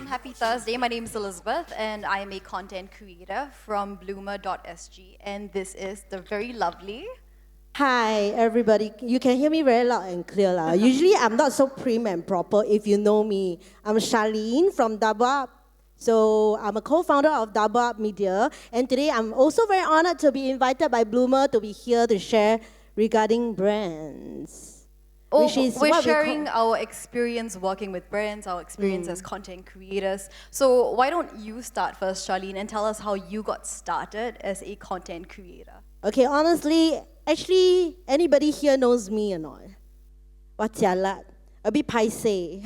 Happy Thursday. My name is Elizabeth, and I am a content creator from Bloomr.SG, and this is the very lovely. Hi, everybody. You can hear me very loud and clear. Usually, I'm not so prim and proper if you know me. I'm Charlene from Double Up. So, I'm a co-founder of Double Up Media, and today I'm also very honored to be invited by Bloomr to be here to share regarding brands. Oh, we're sharing our experience working with brands, our experience as content creators. So why don't you start first, Charlene, and tell us how you got started as a content creator? Okay, honestly, actually, anybody here knows me or not? What's your lot? A bit paiseh.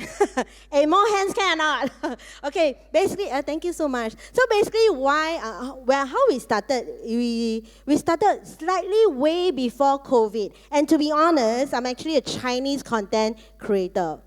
Hey, more hands can or not? Okay, basically, thank you so much. So basically, how we started, we started slightly way before COVID. And to be honest, I'm actually a Chinese content creator.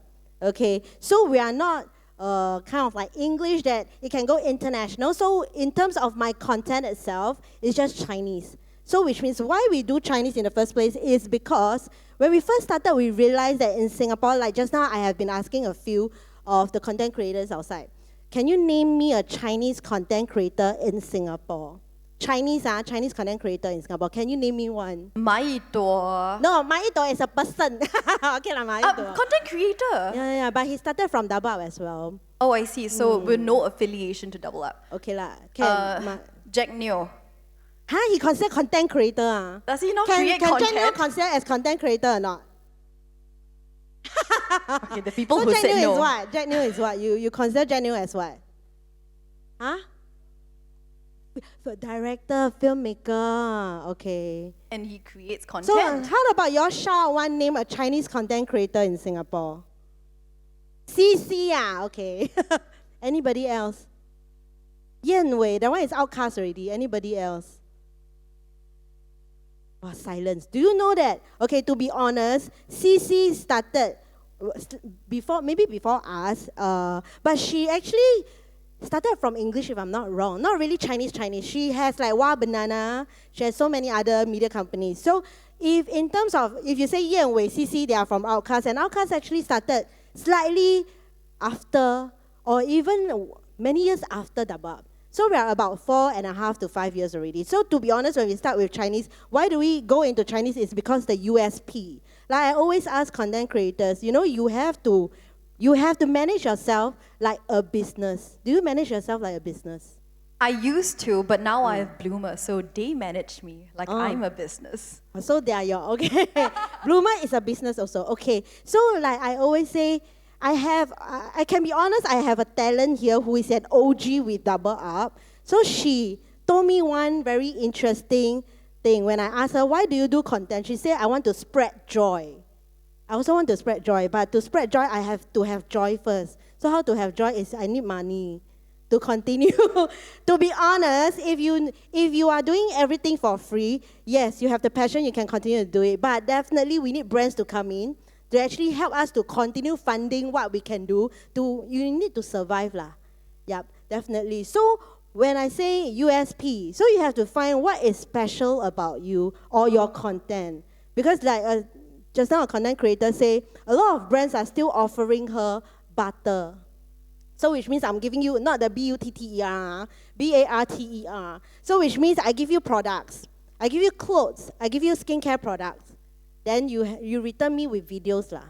Okay, so we are not kind of like English that it can go international. So in terms of my content itself, it's just Chinese. So which means why we do Chinese in the first place is because when we first started, we realized that in Singapore, like just now I have been asking a few of the content creators outside, can you name me a Chinese content creator in Singapore? Chinese content creator in Singapore. Can you name me one? Maito. No, Maito is a person. Okay, Maito. Content creator. Yeah, but he started from Double Up as well. Oh, I see. So with no affiliation to Double Up. Okay lah. Jack Neo. He considered content creator. Does he not can create content? Jack Neo consider as content creator or not? Okay, the people so who Jack said Neo no. Is what? Jack Neo is what? You consider Jack Neo as what? Huh? Director, filmmaker. Okay. And he creates content. So how about your shout one name a Chinese content creator in Singapore? CC okay. Anybody else? Yan Wei, that one is outcast already. Anybody else? Oh, silence. Do you know that? Okay, to be honest, CC started maybe before us, but she actually started from English, if I'm not wrong. Not really Chinese. She has like Wild Banana. She has so many other media companies. So if you say Yan Wei, CC, they are from Outcast, and Outcast actually started slightly after, or even many years after Double Up. So we are about 4.5 to 5 years already. So to be honest, when we start with Chinese, why do we go into Chinese? It's because the USP. Like I always ask content creators, you have to manage yourself like a business. Do you manage yourself like a business? I used to, but now I have Bloomr, so they manage me like I'm a business. So they are okay. Bloomr is a business also. Okay. So like I always say, I can be honest, I have a talent here who is an OG with Double Up. So she told me one very interesting thing. When I asked her, why do you do content? She said, I want to spread joy. I also want to spread joy, but to spread joy, I have to have joy first. So how to have joy is I need money to continue. To be honest, if you are doing everything for free, yes, you have the passion, you can continue to do it. But definitely we need brands to come in to actually help us to continue funding what we can do. You need to survive lah. Yep, definitely. So when I say USP, so you have to find what is special about you or your content. Because like just now a content creator say, a lot of brands are still offering her butter. So which means I'm giving you not the BUTTER, BARTER. So which means I give you products. I give you clothes. I give you skincare products. Then you return me with videos lah.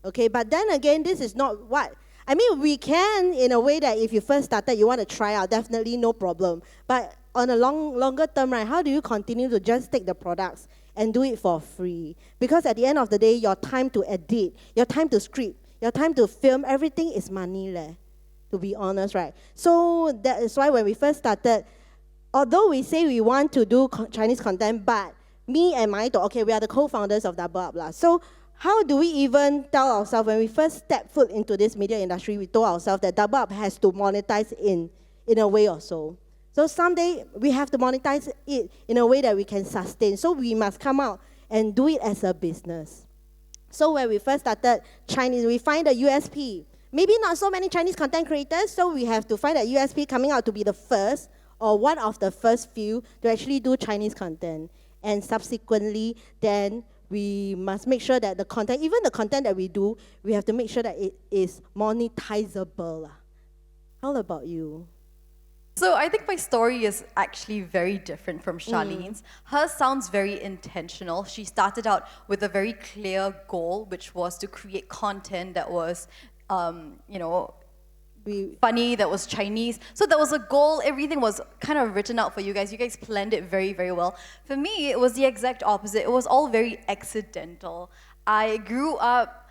Okay, but then again, this is not what, I mean, we can in a way that if you first started, you want to try out, definitely no problem. But on a longer term, right, how do you continue to just take the products and do it for free? Because at the end of the day, your time to edit, your time to script, your time to film, everything is money leh, to be honest, right? So that is why when we first started, although we say we want to do Chinese content, but me and Maito, okay, we are the co-founders of Double Up lah. So how do we even tell ourselves, when we first stepped foot into this media industry, we told ourselves that Double Up has to monetize in a way or so. So someday we have to monetize it in a way that we can sustain. So we must come out and do it as a business. So when we first started Chinese, we find a USP. Maybe not so many Chinese content creators, so we have to find a USP coming out to be the first or one of the first few to actually do Chinese content. And subsequently, then we must make sure that the content, even the content that we do, we have to make sure that it is monetizable. How about you? So I think my story is actually very different from Charlene's. Hers sounds very intentional. She started out with a very clear goal, which was to create content that was, funny, that was Chinese. So there was a goal. Everything was kind of written out for you guys. You guys planned it very, very well. For me, it was the exact opposite. It was all very accidental. I grew up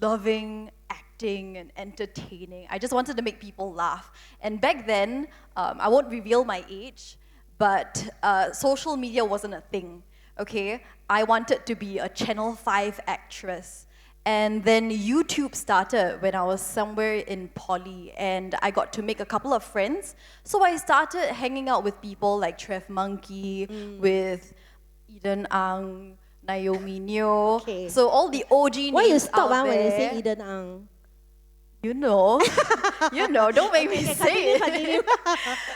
loving acting and entertaining. I just wanted to make people laugh. And back then, I won't reveal my age, but social media wasn't a thing, okay? I wanted to be a Channel 5 actress. And then YouTube started when I was somewhere in poly, and I got to make a couple of friends. So I started hanging out with people like Trev Monkey, with Eden Ang, Naomi Neo. Okay. So all the OG names Why you stop out when you there. say Eden Ang? You know, don't make me Okay, say continue. it.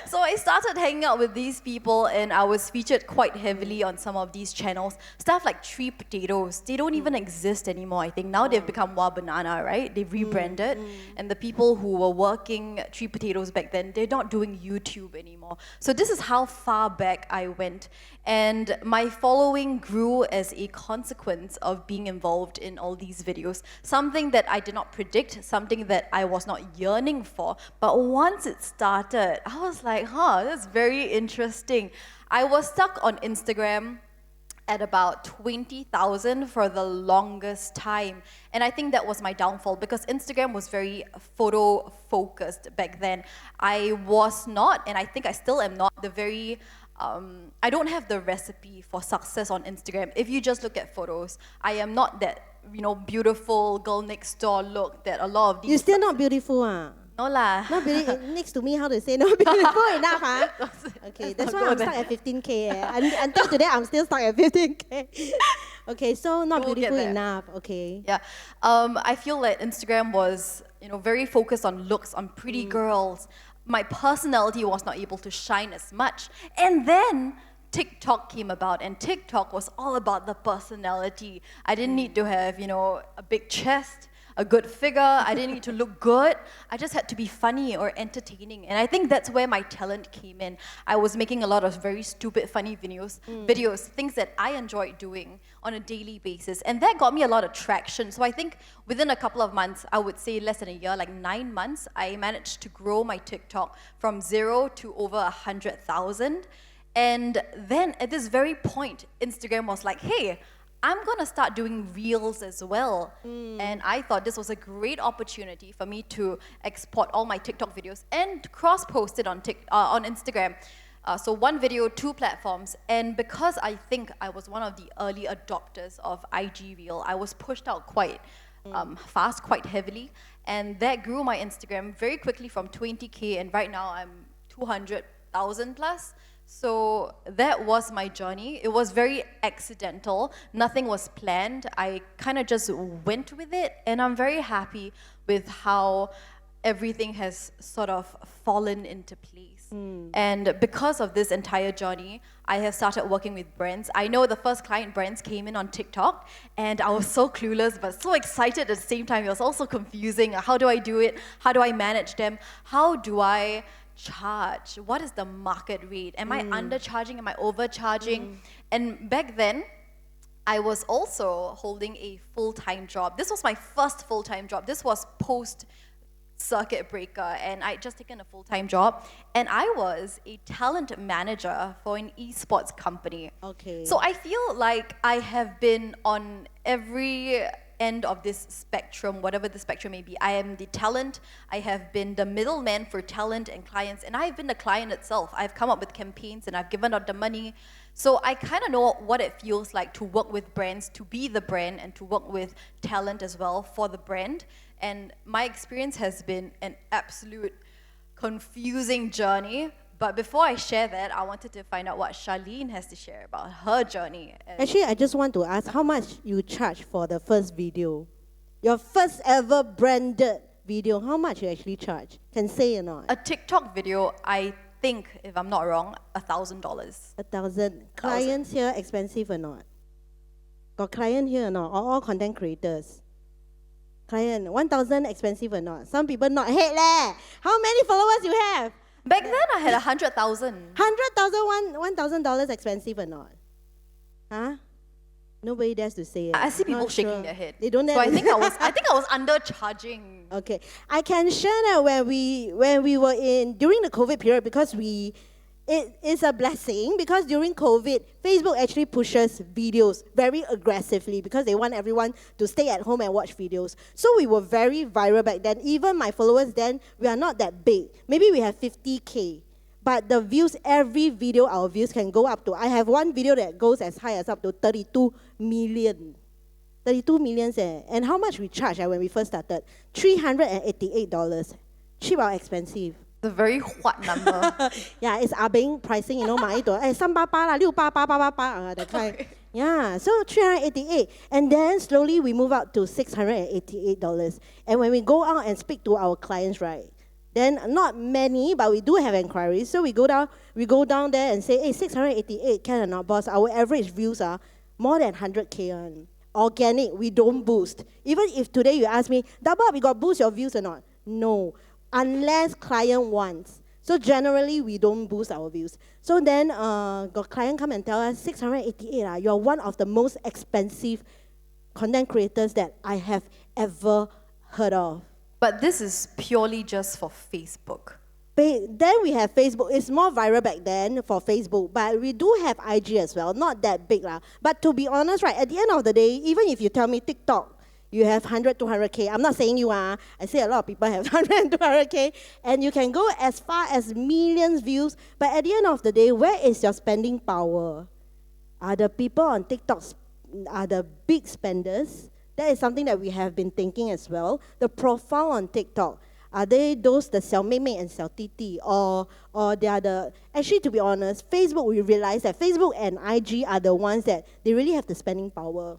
So I started hanging out with these people, and I was featured quite heavily on some of these channels. Stuff like Tree Potatoes, they don't even exist anymore, I think. Now they've become Wa Banana, right? They've rebranded. And the people who were working Tree Potatoes back then, they're not doing YouTube anymore. So this is how far back I went. And my following grew as a consequence of being involved in all these videos. Something that I did not predict, something that I was not yearning for. But once it started, I was like, that's very interesting. I was stuck on Instagram at about 20,000 for the longest time. And I think that was my downfall because Instagram was very photo focused back then. I was not, and I think I still am not, I don't have the recipe for success on Instagram. If you just look at photos, I am not that, beautiful girl next door look that a lot of these... You still not beautiful, ah? No lah. Not next to me, how to say not beautiful enough, huh? Okay, that's why I'm stuck at 15K. Until today, I'm still stuck at 15K. Okay, so not beautiful enough. Okay. Yeah, I feel that Instagram was, very focused on looks, on pretty girls. My personality was not able to shine as much. And then TikTok came about, and TikTok was all about the personality. I didn't need to have, a big chest, a good figure. I didn't need to look good. I just had to be funny or entertaining. And I think that's where my talent came in. I was making a lot of very stupid, funny videos, things that I enjoyed doing on a daily basis. And that got me a lot of traction. So I think within a couple of months, I would say less than a year, like 9 months, I managed to grow my TikTok from 0 to over 100,000. And then at this very point, Instagram was like, hey, I'm gonna start doing reels as well. And I thought this was a great opportunity for me to export all my TikTok videos and cross-post it on Instagram. So one video, 2 platforms. And because I think I was one of the early adopters of IG Reel, I was pushed out quite fast, quite heavily. And that grew my Instagram very quickly from 20K, and right now I'm 200,000 plus. So that was my journey. It was very accidental. Nothing was planned. I kind of just went with it, and I'm very happy with how everything has sort of fallen into place. And because of this entire journey, I have started working with brands. I know the first client brands came in on TikTok, and I was so clueless but so excited at the same time. It was also confusing. How do I do it? How do I manage them? How do I charge? What is the market rate? Am I undercharging? Am I overcharging? And back then, I was also holding a full-time job. This was my first full-time job. This was post circuit breaker, and I'd just taken a full-time job, and I was a talent manager for an esports company. Okay. So I feel like I have been on every end of this spectrum, whatever the spectrum may be. I am the talent, I have been the middleman for talent and clients, and I've been the client itself. I've come up with campaigns and I've given out the money. So I kind of know what it feels like to work with brands, to be the brand, and to work with talent as well for the brand. And my experience has been an absolute confusing journey. But before I share that, I wanted to find out what Charlene has to share about her journey. Actually, I just want to ask how much you charge for the first video. Your first ever branded video, how much you actually charge? Can say or not? A TikTok video, I think, if I'm not wrong, $1,000. 1,000. Clients here expensive or not? Got client here or not? Or all content creators? Client, 1,000 expensive or not? Some people not hate leh. How many followers you have? Back then, I had 100,000. 100,000, $1,000 expensive or not? Huh? Nobody dares to say it. I see people Not shaking sure. their head. They don't So dare I to think I was undercharging. Okay, I can share that when we were during the COVID period, because it is a blessing, because during COVID, Facebook actually pushes videos very aggressively because they want everyone to stay at home and watch videos. So we were very viral back then. Even my followers then, we are not that big. Maybe we have 50K. But the views, every video, our views can go up to, I have one video that goes as high as up to 32 million. 32 million, and how much we charge when we first started? $388. Cheap or expensive? The very what number? Yeah, it's Bing pricing, you know, 买一朵, 388啦, 68888, that kind. Okay. Yeah, so 388. And then slowly we move up to $688. And when we go out and speak to our clients, right, then not many, but we do have inquiries. So we go down there and say, hey, 688, can or not, boss? Our average views are more than 100K on. Organic, we don't boost. Even if today you ask me, double up, we got boost your views or not? No, unless client wants. So generally, we don't boost our views. So then got client come and tell us, 688, you're one of the most expensive content creators that I have ever heard of. But this is purely just for Facebook. Then we have Facebook. It's more viral back then for Facebook, but we do have IG as well. Not that big lah. But to be honest, right, at the end of the day, even if you tell me TikTok, you have 100, 200K. I'm not saying you are. I say a lot of people have 100 and 200K, and you can go as far as millions views. But at the end of the day, where is your spending power? Are the people on TikTok are the big spenders? That is something that we have been thinking as well. The profile on TikTok. Are they those the 小妹妹 and 小弟弟, or they are the, actually to be honest, Facebook, we realize that Facebook and IG are the ones that they really have the spending power.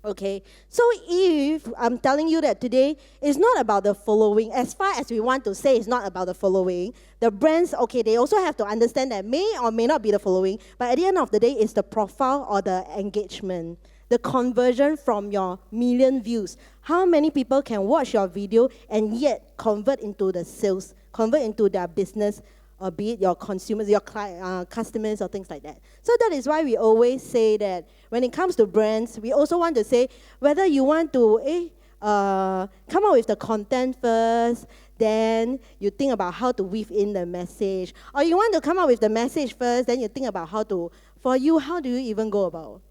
Okay, so if I'm telling you that today it's not about the following, as far as we want to say it's not about the following, the brands, okay, they also have to understand that may or may not be the following, but at the end of the day, it's the profile or the engagement. The conversion from your million views. How many people can watch your video and yet convert into the sales, convert into their business, or be it your consumers, your customers, or things like that. So that is why we always say that when it comes to brands, we also want to say whether you want to come up with the content first, then you think about how to weave in the message, or you want to come up with the message first, then you think about how do you even go about?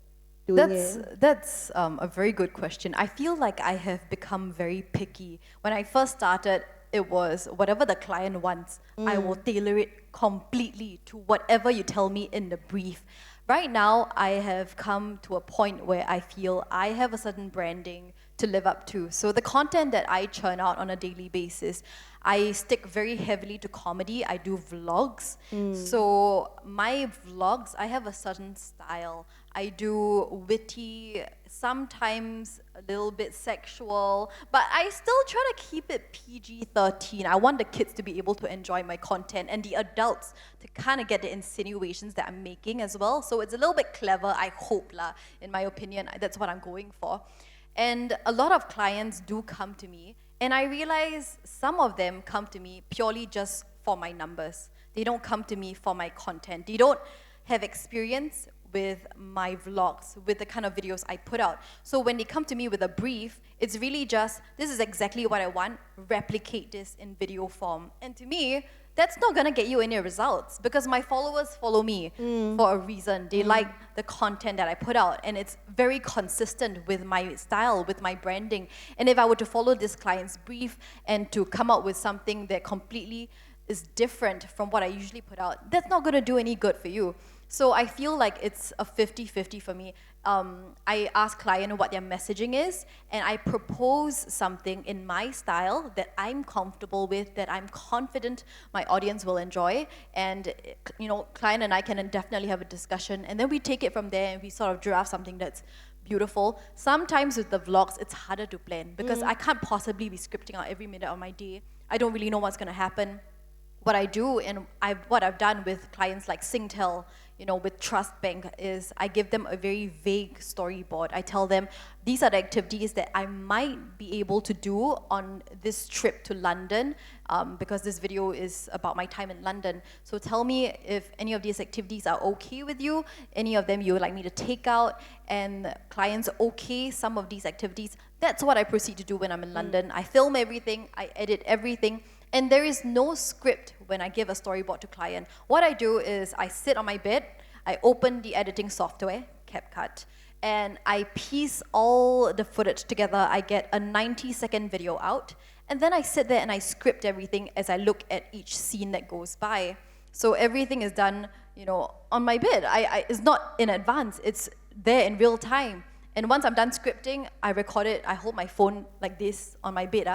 That's a very good question. I feel like I have become very picky. When I first started, it was whatever the client wants, I will tailor it completely to whatever you tell me in the brief. Right now, I have come to a point where I feel I have a certain branding to live up to. So the content that I churn out on a daily basis, I stick very heavily to comedy. I do vlogs. So my vlogs, I have a certain style. I do witty, sometimes a little bit sexual, but I still try to keep it PG-13. I want the kids to be able to enjoy my content and the adults to kind of get the insinuations that I'm making as well. So it's a little bit clever, I hope, in my opinion. That's what I'm going for. And a lot of clients do come to me, and I realize some of them come to me purely just for my numbers. They don't come to me for my content. They don't have experience with my vlogs, with the kind of videos I put out. So when they come to me with a brief, it's really just, this is exactly what I want, replicate this in video form. And to me, that's not gonna get you any results because my followers follow me for a reason. They like the content that I put out, and it's very consistent with my style, with my branding. And if I were to follow this client's brief and to come up with something that completely is different from what I usually put out, that's not gonna do any good for you. So I feel like it's a 50-50 for me. I ask client what their messaging is, and I propose something in my style that I'm comfortable with, that I'm confident my audience will enjoy. And client and I can definitely have a discussion, and then we take it from there and we sort of draft something that's beautiful. Sometimes with the vlogs, it's harder to plan because I can't possibly be scripting out every minute of my day. I don't really know what's gonna happen. what I do and what I've done with clients like Singtel, with Trust Bank, is I give them a very vague storyboard. I tell them these are the activities that I might be able to do on this trip to London, because this video is about my time in London. So tell me if any of these activities are okay with you, any of them you would like me to take out, and clients okay some of these activities. That's what I proceed to do when I'm in London. I film everything, I edit everything, and there is no script when I give a storyboard to client. What I do is I sit on my bed, I open the editing software, CapCut, and I piece all the footage together. I get a 90-second video out, and then I sit there and I script everything as I look at each scene that goes by. So everything is done, on my bed. It's not in advance, it's there in real time. And once I'm done scripting, I record it, I hold my phone like this on my bed,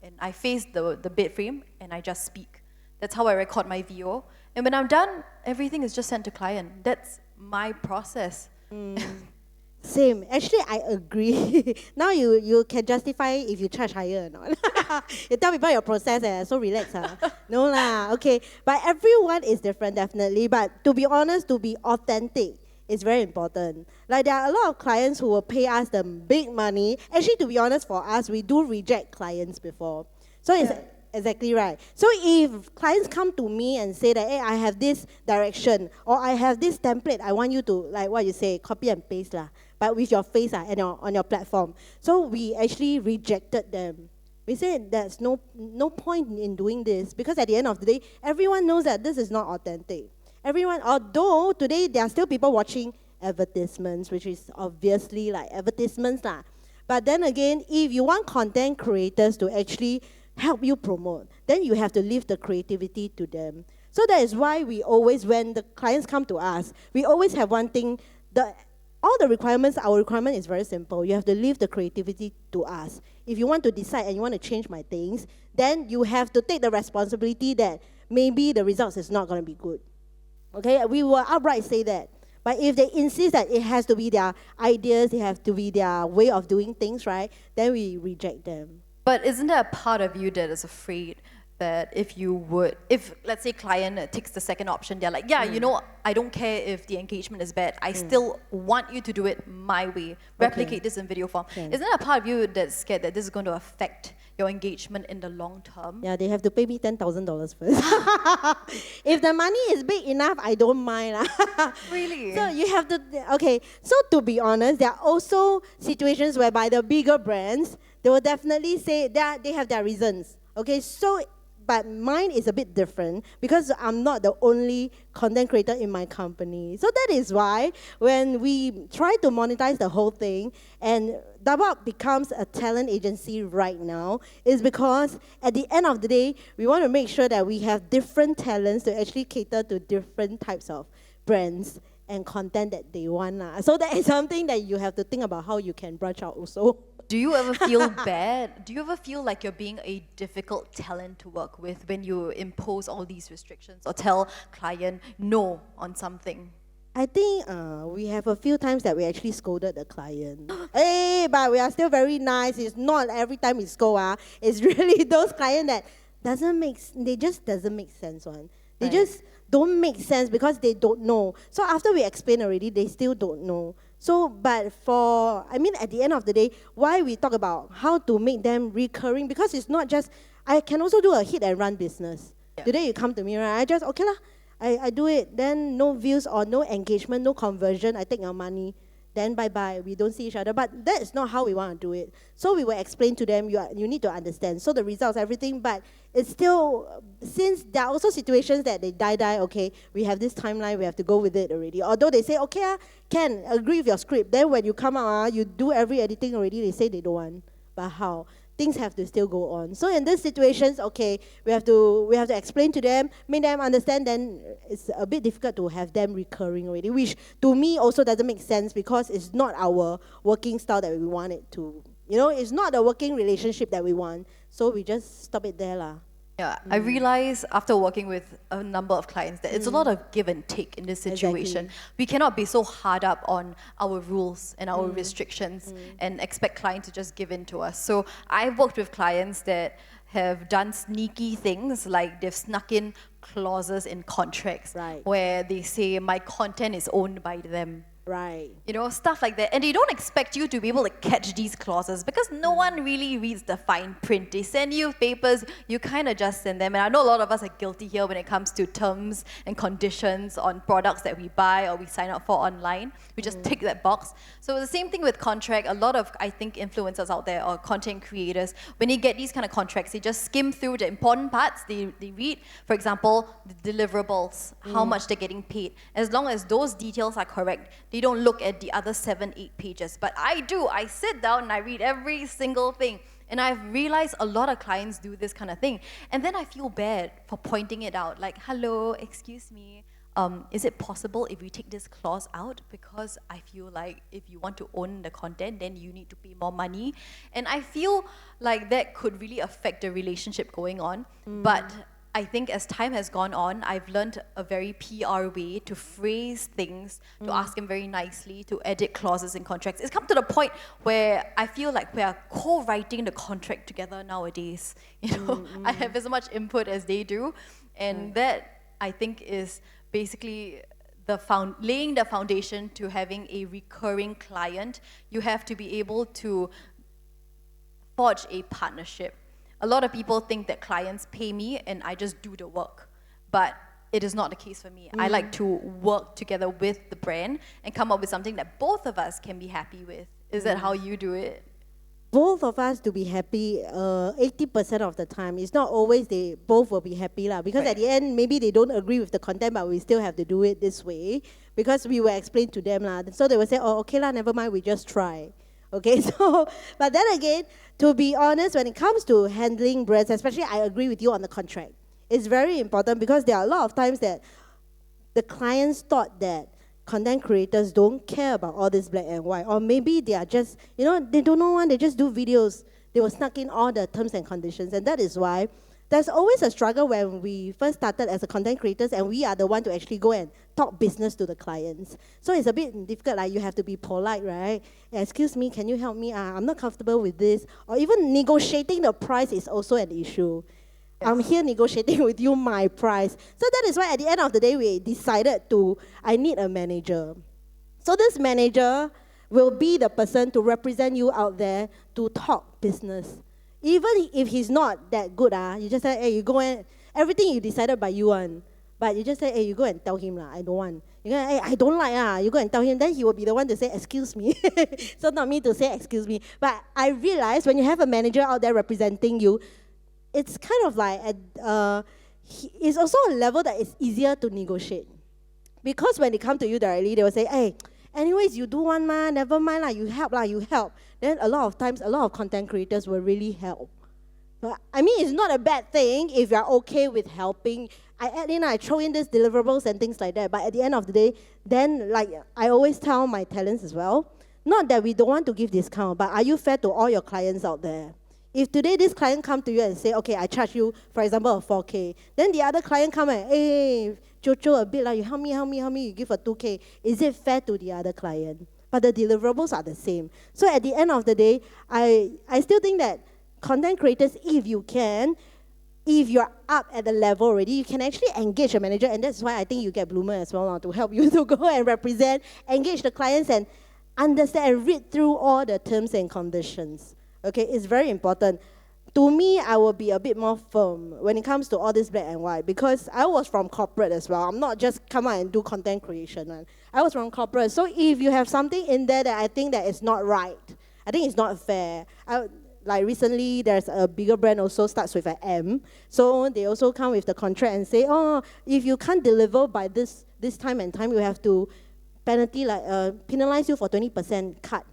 and I face the bed frame and I just speak. That's how I record my video. And when I'm done, everything is just sent to client. That's my process. Same. Actually, I agree. Now you can justify if you charge higher or not. You tell people your process, so relax. No lah, okay. But everyone is different, definitely. But to be honest, to be authentic, it's very important. Like there are a lot of clients who will pay us the big money. Actually, to be honest, for us, we do reject clients before. So it's exactly right. So if clients come to me and say that, hey, I have this direction, or I have this template, I want you to, like what you say, copy and paste lah, but with your face and on your platform. So we actually rejected them. We said there's no point in doing this, because at the end of the day, everyone knows that this is not authentic. Everyone, although today there are still people watching advertisements, which is obviously like advertisements lah. But then again, if you want content creators to actually help you promote, then you have to leave the creativity to them. So that is why we always, when the clients come to us, we always have one thing, all the requirements, our requirement is very simple. You have to leave the creativity to us. If you want to decide and you want to change my things, then you have to take the responsibility that maybe the results is not going to be good. Okay, we will outright say that. But if they insist that it has to be their ideas, it has to be their way of doing things, right, then we reject them. But isn't there a part of you that is afraid that if let's say client takes the second option, they're like, I don't care if the engagement is bad, I still want you to do it my way, replicate this in video form. Isn't there a part of you that's scared that this is going to affect your engagement in the long term? Yeah, they have to pay me $10,000 first. If the money is big enough, I don't mind. Really? So you have to, okay, so to be honest, there are also situations whereby the bigger brands, they will definitely say that they have their reasons. Okay, so, but mine is a bit different because I'm not the only content creator in my company. So that is why when we try to monetize the whole thing and Double Up becomes a talent agency right now, is because at the end of the day, we want to make sure that we have different talents to actually cater to different types of brands and content that they want. So that is something that you have to think about how you can branch out also. Do you ever feel bad? Do you ever feel like you're being a difficult talent to work with when you impose all these restrictions or tell client no on something? I think we have a few times that we actually scolded the client. Hey, but we are still very nice. It's not every time we scold. It's really those clients that they just doesn't make sense one. They just don't make sense because they don't know. So after we explain already, they still don't know. So, but at the end of the day, why we talk about how to make them recurring, because it's not just, I can also do a hit and run business. Yeah. Today you come to me, right? I just, okay lah, I do it, then no views or no engagement, no conversion, I take your money, then bye-bye, we don't see each other. But that is not how we want to do it. So we will explain to them, you need to understand. So the results, everything, but it's still, since there are also situations that they die, okay, we have this timeline, we have to go with it already. Although they say, okay, can agree with your script. Then when you come out, you do every editing already, they say they don't want. But how? Things have to still go on. So in these situations, okay, we have to explain to them, make them understand, then it's a bit difficult to have them recurring already, which to me also doesn't make sense because it's not our working style that we want it to. It's not a working relationship that we want. So we just stop it there lah. Yeah, I realize after working with a number of clients that it's a lot of give and take in this situation. Exactly. We cannot be so hard up on our rules and our restrictions and expect clients to just give in to us. So I've worked with clients that have done sneaky things, like they've snuck in clauses in contracts Right. where they say my content is owned by them. Right. You know, stuff like that. And they don't expect you to be able to catch these clauses because no one really reads the fine print. They send you papers, you kind of just send them. And I know a lot of us are guilty here when it comes to terms and conditions on products that we buy or we sign up for online. We just tick that box. So the same thing with contract. A lot of, I think, influencers out there or content creators, when they get these kind of contracts, they just skim through the important parts. They read, for example, the deliverables, how much they're getting paid. As long as those details are correct, they don't look at the other 7-8 pages. But I do. I sit down and I read every single thing. And I've realized a lot of clients do this kind of thing. And then I feel bad for pointing it out. Like, hello, excuse me. Is it possible if we take this clause out? Because I feel like if you want to own the content, then you need to pay more money. And I feel like that could really affect the relationship going on. But I think as time has gone on, I've learned a very PR way to phrase things, to ask them very nicely, to edit clauses in contracts. It's come to the point where I feel like we are co-writing the contract together nowadays. You know, I have as much input as they do, and that I think is basically laying the foundation to having a recurring client. You have to be able to forge a partnership. A lot of people think that clients pay me and I just do the work, but it is not the case for me. I like to work together with the brand and come up with something that both of us can be happy with. Is that how you do it? Both of us to be happy 80% of the time. It's not always they both will be happy lah, because Right. at the end maybe they don't agree with the content, but we still have to do it this way because we will explain to them lah. So they will say, oh, okay lah, never mind, we just try. Okay, so, but then again, to be honest, when it comes to handling brands, especially I agree with you on the contract, it's very important because there are a lot of times that the clients thought that content creators don't care about all this black and white, or maybe they are just, you know, they don't know one, they just do videos. They will snuck in all the terms and conditions, and that is why there's always a struggle when we first started as a content creators and we are the one to actually go and talk business to the clients. So it's a bit difficult, like you have to be polite, right? Excuse me, can you help me? I'm not comfortable with this. Or even negotiating the price is also an issue. Yes. I'm here negotiating with you my price. So that is why at the end of the day, we decided I need a manager. So this manager will be the person to represent you out there to talk business. Even if he's not that good, you just say, hey, you go and, everything you decided by you one. But you just say, hey, you go and tell him, I don't want. You go, hey, I don't like, you go and tell him. Then he will be the one to say, excuse me. So not me to say, excuse me. But I realize when you have a manager out there representing you, it's kind of like, it's also a level that is easier to negotiate. Because when they come to you directly, they will say, hey, anyways, you do one, never mind, you help. Then a lot of times, a lot of content creators will really help. But I mean, it's not a bad thing if you're okay with helping. I throw in these deliverables and things like that. But at the end of the day, then like I always tell my talents as well, not that we don't want to give discount, but are you fair to all your clients out there? If today this client come to you and say, okay, I charge you, for example, a 4K, then the other client come and, hey, Jojo, a bit like, you help me, you give a 2K. Is it fair to the other client? But the deliverables are the same. So at the end of the day, I still think that content creators, if you can, if you're up at the level already, you can actually engage a manager, and that's why I think you get Bloomr as well now, to help you to go and represent, engage the clients and understand and read through all the terms and conditions. Okay, it's very important. To me, I will be a bit more firm when it comes to all this black and white because I was from corporate as well. I'm not just come out and do content creation. Right? I was from corporate. So if you have something in there that I think that is not right, I think it's not fair. Like recently, there's a bigger brand also starts with an M. So they also come with the contract and say, oh, if you can't deliver by this time and time, you have to penalize you for 20% cut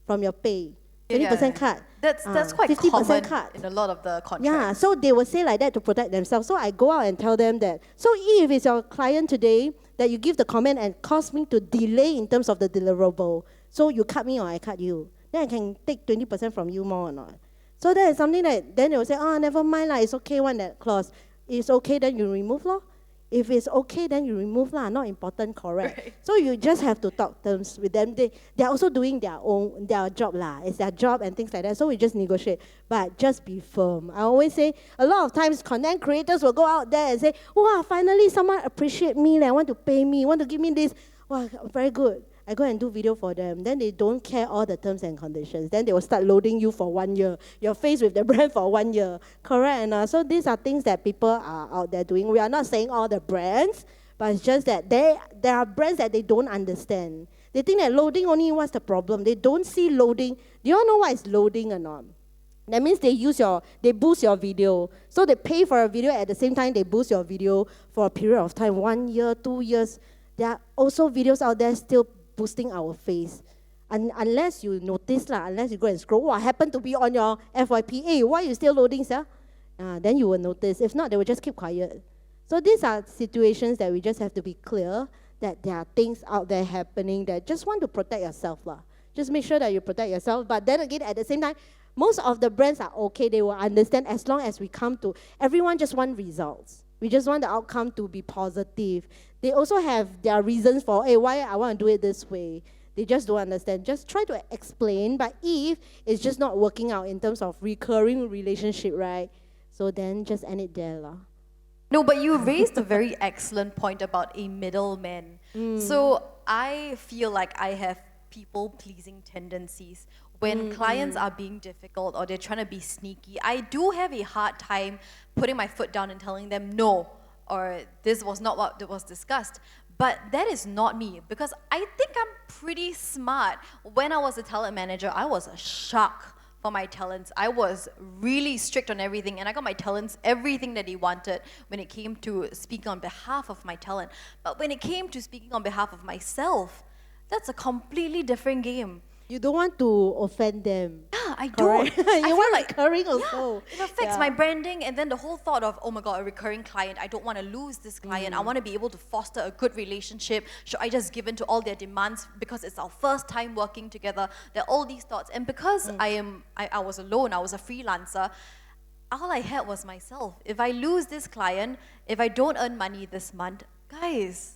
from your pay. 20% cut. That's quite 50% common cut in a lot of the contracts. Yeah, so they will say like that to protect themselves. So I go out and tell them that. So if it's your client today that you give the comment and cause me to delay in terms of the deliverable, so you cut me or I cut you, then I can take 20% from you more or not. So that is something that then they will say, oh, never mind, it's okay, one that clause. It's okay, then you remove, lor. If it's okay, then you remove lah. Not important, correct? Right. So you just have to talk terms with them. They're also doing their job lah. It's their job and things like that. So we just negotiate. But just be firm. I always say, a lot of times content creators will go out there and say, wow, finally someone appreciate me, want to pay me, want to give me this. Wow, very good. I go and do video for them. Then they don't care all the terms and conditions. Then they will start loading you for 1 year. You're faced with the brand for 1 year. Correct? So these are things that people are out there doing. We are not saying all the brands, but it's just that there are brands that they don't understand. They think that loading only, what's the problem? They don't see loading. Do you all know what is loading or not? That means they boost your video. So they pay for a video, at the same time they boost your video for a period of time, 1 year, 2 years. There are also videos out there still boosting our face. Unless you notice, unless you go and scroll, what happened to be on your FYP? Hey, why are you still loading, sir? Then you will notice. If not, they will just keep quiet. So these are situations that we just have to be clear that there are things out there happening that just want to protect yourself. Just make sure that you protect yourself. But then again, at the same time, most of the brands are okay. They will understand as long as we come to, everyone just want results. We just want the outcome to be positive. They also have their reasons for, hey, why I want to do it this way. They just don't understand. Just try to explain. But if it's just not working out in terms of recurring relationship, right? So then just end it there. No, but you raised a very excellent point about a middleman. So I feel like I have people-pleasing tendencies. When clients are being difficult or they're trying to be sneaky, I do have a hard time putting my foot down and telling them no, or this was not what was discussed. But that is not me, because I think I'm pretty smart. When I was a talent manager, I was a shark for my talents. I was really strict on everything, and I got my talents everything that they wanted when it came to speaking on behalf of my talent. But when it came to speaking on behalf of myself, that's a completely different game. You don't want to offend them. Yeah, I don't. You want like recurring also. Yeah, it affects my branding, and then the whole thought of, oh my God, a recurring client, I don't want to lose this client. I want to be able to foster a good relationship. Should I just give in to all their demands because it's our first time working together? There are all these thoughts. And because I was alone, I was a freelancer, all I had was myself. If I lose this client, if I don't earn money this month, guys,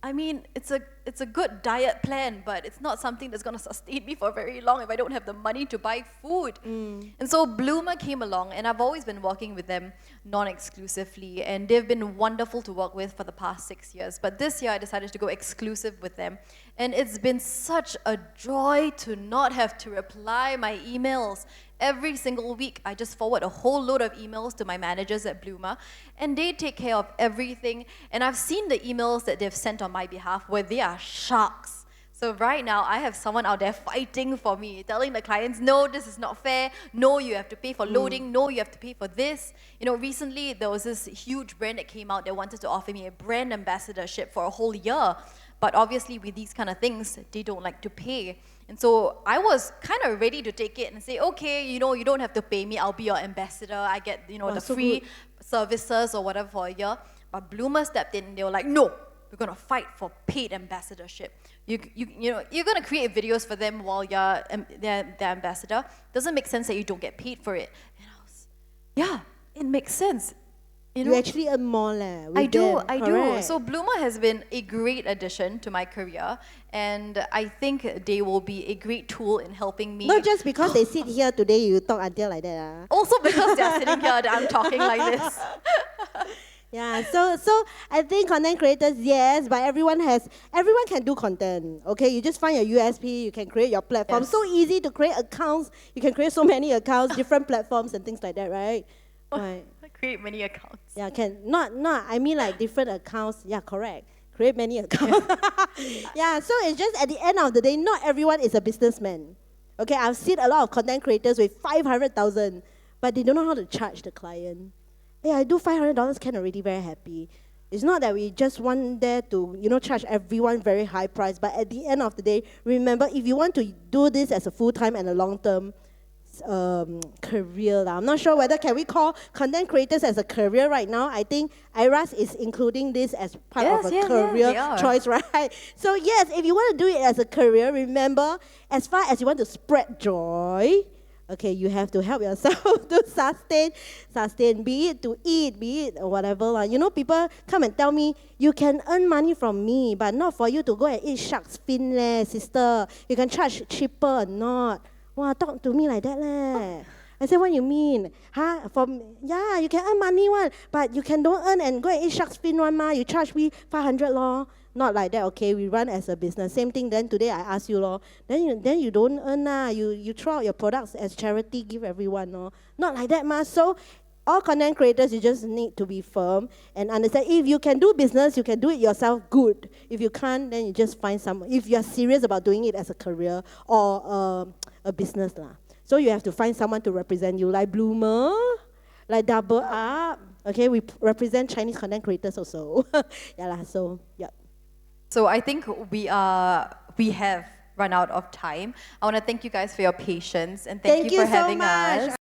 I mean, it's a good diet plan, but it's not something that's going to sustain me for very long if I don't have the money to buy food. And so Bloomr came along, and I've always been working with them non-exclusively, and they've been wonderful to work with for the past 6 years. But this year I decided to go exclusive with them, and it's been such a joy to not have to reply my emails. Every single week, I just forward a whole load of emails to my managers at Bloomr, and they take care of everything. And I've seen the emails that they've sent on my behalf where they are sharks. So right now, I have someone out there fighting for me, telling the clients, no, this is not fair. No, you have to pay for loading. No, you have to pay for this. You know, recently, there was this huge brand that came out that wanted to offer me a brand ambassadorship for a whole year. But obviously, with these kind of things, they don't like to pay. And so I was kind of ready to take it and say, okay, you know, you don't have to pay me. I'll be your ambassador. I get, you know, the so free services or whatever for a year. But Bloomr stepped in and they were like, no, we're going to fight for paid ambassadorship. You know, you're going to create videos for them while you're their ambassador. Doesn't make sense that you don't get paid for it. And I was, yeah, it makes sense. You actually earn more I do. So Bloomr has been a great addition to my career, and I think they will be a great tool in helping me. Not just because they sit here today, you talk until like that. Also because they're sitting here, that I'm talking like this. Yeah, so I think content creators, yes, but everyone can do content, okay? You just find your USP, you can create your platform. Yes. So easy to create accounts. You can create so many accounts, different platforms and things like that, right? Right. Create many accounts. Yeah, I mean like different accounts. Yeah, correct. Create many accounts. Yeah, so it's just at the end of the day, not everyone is a businessman. Okay, I've seen a lot of content creators with 500,000, but they don't know how to charge the client. Hey, I do $500, can already very happy. It's not that we just want there to, you know, charge everyone very high price, but at the end of the day, remember, if you want to do this as a full-time and a long-term career. I'm not sure whether can we call content creators as a career right now. I think IRAS is including this as part of a career choice, right? So yes, if you want to do it as a career, remember, as far as you want to spread joy, Okay, you have to help yourself to sustain, be it to eat, be it whatever. You know, people come and tell me, you can earn money from me, but not for you to go and eat shark's fin leh, sister. You can charge cheaper or not. Wow, talk to me like that leh. I said, what you mean? Huh? You can earn money one, but you can don't earn and go and eat shark's fin one ma. You charge me 500 lor. Not like that, okay? We run as a business. Same thing. Then today I ask you, lor. Then you don't earn lah. You throw out your products as charity, give everyone, lor. Not like that, ma. So all content creators, you just need to be firm and understand. If you can do business, you can do it yourself. Good. If you can't, then you just find someone. If you are serious about doing it as a career or a business, lah. So you have to find someone to represent you, like Bloomr, like Double Up. Okay, we represent Chinese content creators also. Yeah, lah. So yeah. So I think we have run out of time. I want to thank you guys for your patience and thank you for having us.